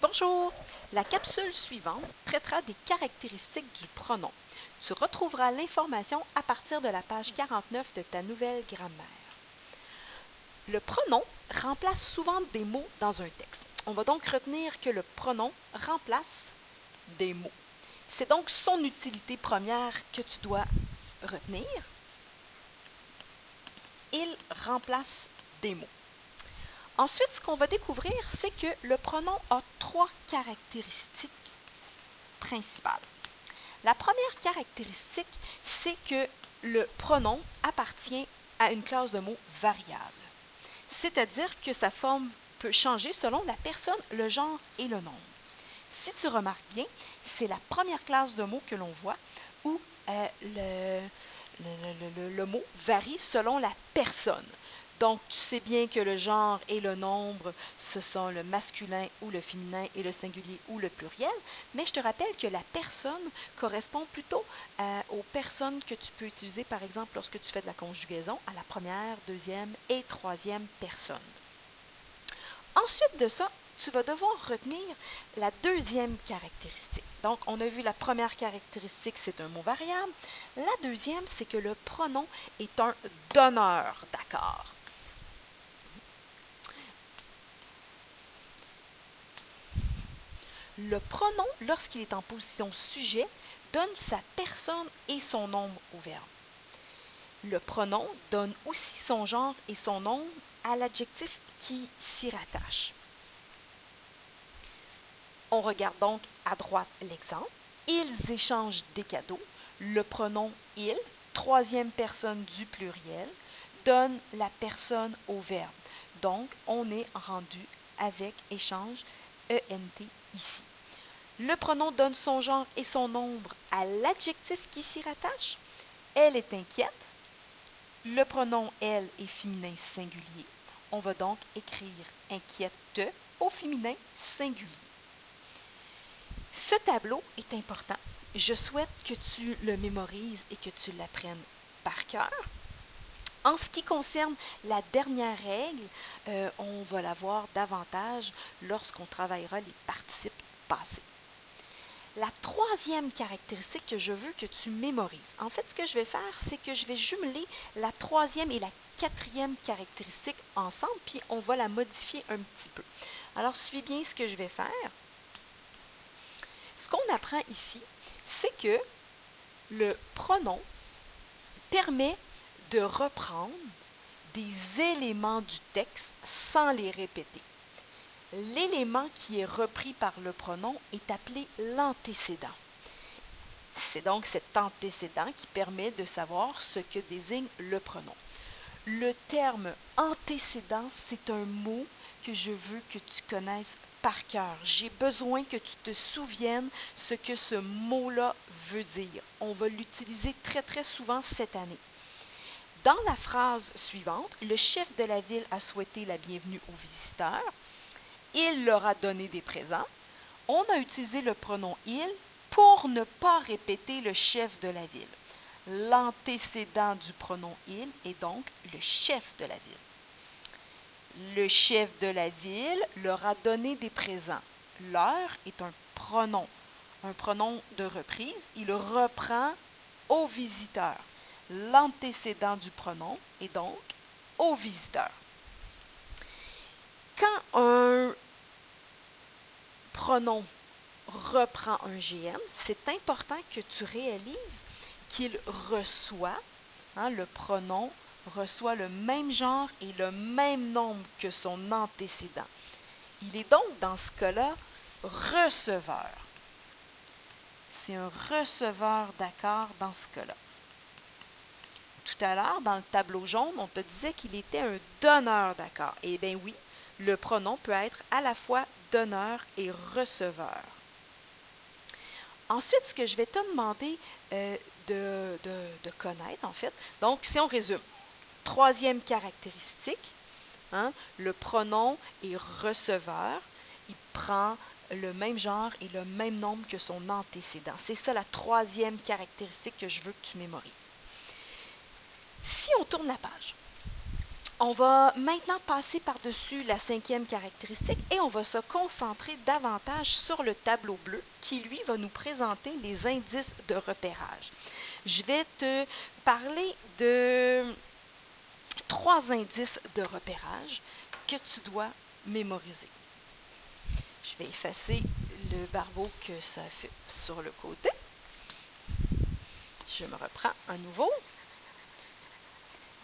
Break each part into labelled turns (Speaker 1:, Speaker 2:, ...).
Speaker 1: Bonjour! La capsule suivante traitera des caractéristiques du pronom. Tu retrouveras l'information à partir de la page 49 de ta nouvelle grammaire. Le pronom remplace souvent des mots dans un texte. On va donc retenir que le pronom remplace des mots. C'est donc son utilité première que tu dois retenir. Il remplace des mots. Ensuite, ce qu'on va découvrir, c'est que le pronom a trois caractéristiques principales. La première caractéristique, c'est que le pronom appartient à une classe de mots variable. C'est-à-dire que sa forme peut changer selon la personne, le genre et le nombre. Si tu remarques bien, c'est la première classe de mots que l'on voit où le mot varie selon la personne. Donc, tu sais bien que le genre et le nombre, ce sont le masculin ou le féminin et le singulier ou le pluriel, mais je te rappelle que la personne correspond plutôt aux personnes que tu peux utiliser, par exemple, lorsque tu fais de la conjugaison à la première, deuxième et troisième personne. Ensuite de ça, tu vas devoir retenir la deuxième caractéristique. Donc, on a vu la première caractéristique, c'est un mot variable. La deuxième, c'est que le pronom est un donneur d'accord. Le pronom, lorsqu'il est en position sujet, donne sa personne et son nombre au verbe. Le pronom donne aussi son genre et son nombre à l'adjectif qui s'y rattache. On regarde donc à droite l'exemple. Ils échangent des cadeaux. Le pronom il, troisième personne du pluriel, donne la personne au verbe. Donc, on est rendu avec échange ENT ici. Le pronom donne son genre et son nombre à l'adjectif qui s'y rattache. Elle est inquiète. Le pronom elle est féminin singulier. On va donc écrire inquiète au féminin singulier. Ce tableau est important. Je souhaite que tu le mémorises et que tu l'apprennes par cœur. En ce qui concerne la dernière règle, on va la voir davantage lorsqu'on travaillera les participes passés. La troisième caractéristique que je veux que tu mémorises, en fait, ce que je vais faire, c'est que je vais jumeler la troisième et la quatrième caractéristique ensemble, puis on va la modifier un petit peu. Alors, suis bien ce que je vais faire. Ce qu'on apprend ici, c'est que le pronom permet de reprendre des éléments du texte sans les répéter. L'élément qui est repris par le pronom est appelé l'antécédent. C'est donc cet antécédent qui permet de savoir ce que désigne le pronom. Le terme antécédent, c'est un mot que je veux que tu connaisses par cœur. J'ai besoin que tu te souviennes ce que ce mot-là veut dire. On va l'utiliser très très souvent cette année. Dans la phrase suivante, le chef de la ville a souhaité la bienvenue aux visiteurs. Il leur a donné des présents. On a utilisé le pronom il pour ne pas répéter le chef de la ville. L'antécédent du pronom il est donc le chef de la ville. Le chef de la ville leur a donné des présents. Leur est un pronom de reprise. Il reprend aux visiteurs. L'antécédent du pronom est donc aux visiteurs. Quand un pronom reprend un GN, c'est important que tu réalises qu'il reçoit, le pronom reçoit le même genre et le même nombre que son antécédent. Il est donc dans ce cas-là receveur. C'est un receveur d'accord dans ce cas-là. Tout à l'heure, dans le tableau jaune, on te disait qu'il était un donneur d'accord. Eh bien oui, le pronom peut être à la fois donneur et receveur. Ensuite, ce que je vais te demander de connaître, en fait, donc si on résume, troisième caractéristique, le pronom est receveur, il prend le même genre et le même nombre que son antécédent. C'est ça la troisième caractéristique que je veux que tu mémorises. Si on tourne la page, On va maintenant passer par-dessus la cinquième caractéristique et on va se concentrer davantage sur le tableau bleu qui, lui, va nous présenter les indices de repérage. Je vais te parler de 3 indices de repérage que tu dois mémoriser. Je vais effacer le barbeau que ça fait sur le côté. Je me reprends à nouveau.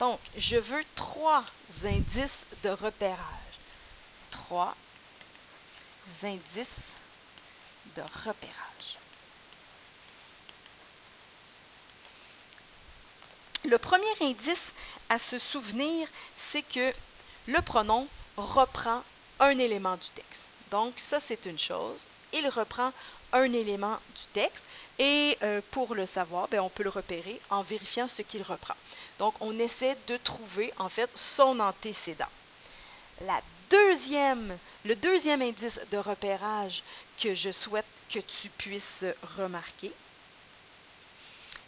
Speaker 1: Donc, je veux 3 indices de repérage. 3 indices de repérage. Le premier indice à se souvenir, c'est que le pronom reprend un élément du texte. Donc, ça, c'est une chose. Il reprend un élément du texte et pour le savoir, on peut le repérer en vérifiant ce qu'il reprend. Donc, on essaie de trouver, en fait, son antécédent. Le deuxième indice de repérage que je souhaite que tu puisses remarquer,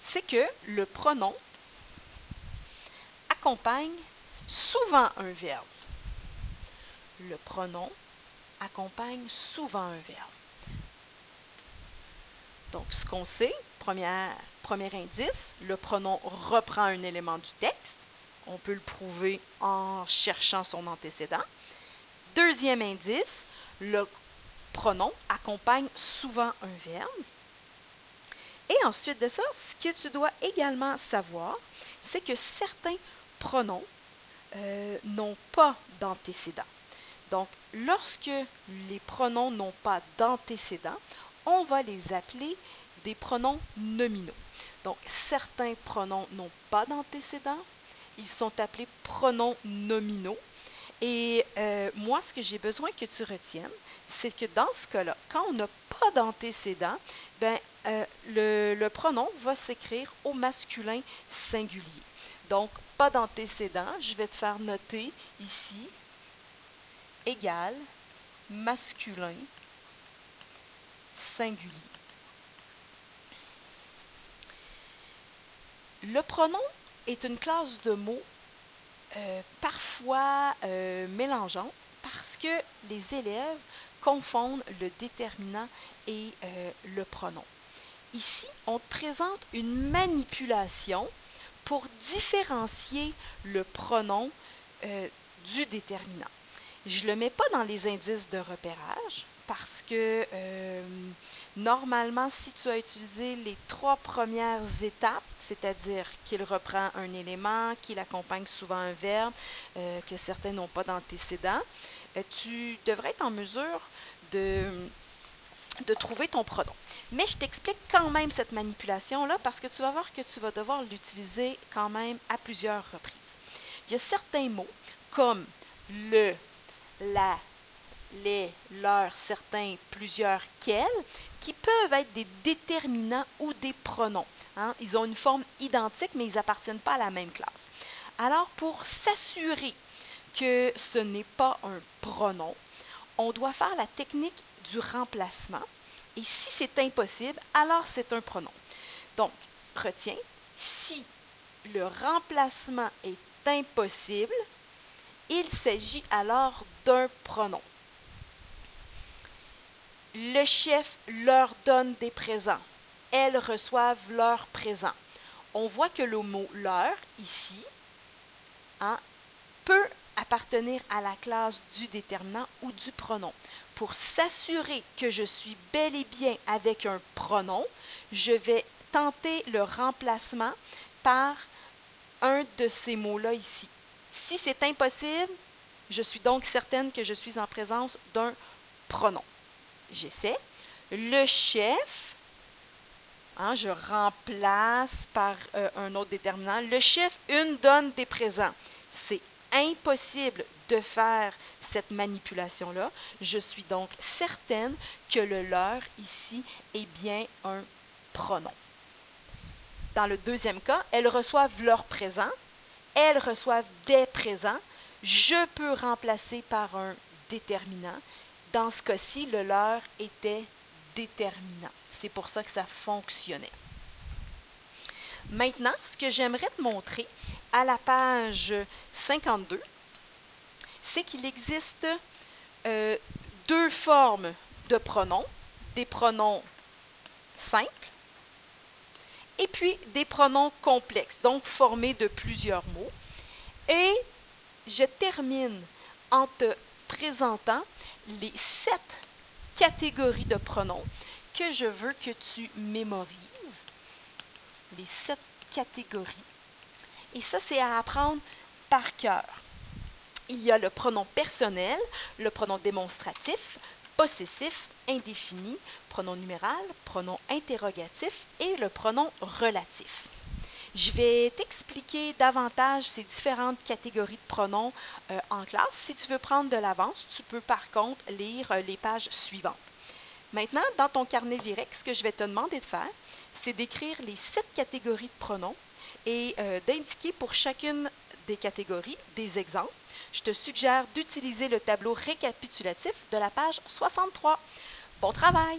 Speaker 1: c'est que le pronom accompagne souvent un verbe. Le pronom accompagne souvent un verbe. Donc, ce qu'on sait, premier indice, le pronom reprend un élément du texte. On peut le prouver en cherchant son antécédent. Deuxième indice, le pronom accompagne souvent un verbe. Et ensuite de ça, ce que tu dois également savoir, c'est que certains pronoms n'ont pas d'antécédent. Donc, lorsque les pronoms n'ont pas d'antécédent, on va les appeler des pronoms nominaux. Donc, certains pronoms n'ont pas d'antécédent, ils sont appelés pronoms nominaux. Et moi, ce que j'ai besoin que tu retiennes, c'est que dans ce cas-là, quand on n'a pas d'antécédent, le pronom va s'écrire au masculin singulier. Donc, pas d'antécédent, je vais te faire noter ici, égal, masculin, singulier. Le pronom est une classe de mots parfois mélangeante parce que les élèves confondent le déterminant et le pronom. Ici, on te présente une manipulation pour différencier le pronom du déterminant. Je ne le mets pas dans les indices de repérage parce que normalement, si tu as utilisé les 3 premières étapes, c'est-à-dire qu'il reprend un élément, qu'il accompagne souvent un verbe, que certains n'ont pas d'antécédent, tu devrais être en mesure de trouver ton pronom. Mais je t'explique quand même cette manipulation-là parce que tu vas voir que tu vas devoir l'utiliser quand même à plusieurs reprises. Il y a certains mots comme le, la, les, leur, certains, plusieurs, quels, qui peuvent être des déterminants ou des pronoms. Hein? Ils ont une forme identique, mais ils n'appartiennent pas à la même classe. Alors, pour s'assurer que ce n'est pas un pronom, on doit faire la technique du remplacement. Et si c'est impossible, alors c'est un pronom. Donc, retiens, si le remplacement est impossible, il s'agit alors d'un pronom. Le chef leur donne des présents. Elles reçoivent leurs présents. On voit que le mot leur, ici, peut appartenir à la classe du déterminant ou du pronom. Pour s'assurer que je suis bel et bien avec un pronom, je vais tenter le remplacement par un de ces mots-là ici. Si c'est impossible, je suis donc certaine que je suis en présence d'un pronom. J'essaie. Le chef, je remplace par un autre déterminant. Le chef, une donne des présents. C'est impossible de faire cette manipulation-là. Je suis donc certaine que le leur ici est bien un pronom. Dans le deuxième cas, elles reçoivent leurs présents. Elles reçoivent des présents. Je peux remplacer par un déterminant. Dans ce cas-ci, le leur était déterminant. C'est pour ça que ça fonctionnait. Maintenant, ce que j'aimerais te montrer à la page 52, c'est qu'il existe deux formes de pronoms, des pronoms simples et puis des pronoms complexes, donc formés de plusieurs mots. Et je termine en te présentant les 7 catégories de pronoms que je veux que tu mémorises. Les 7 catégories. Et ça, c'est à apprendre par cœur. Il y a le pronom personnel, le pronom démonstratif, possessif, indéfini, pronom numéral, pronom interrogatif et le pronom relatif. Je vais t'expliquer davantage ces différentes catégories de pronoms en classe. Si tu veux prendre de l'avance, tu peux par contre lire les pages suivantes. Maintenant, dans ton carnet lyrique, ce que je vais te demander de faire, c'est d'écrire les 7 catégories de pronoms et d'indiquer pour chacune des catégories des exemples. Je te suggère d'utiliser le tableau récapitulatif de la page 63. Bon travail!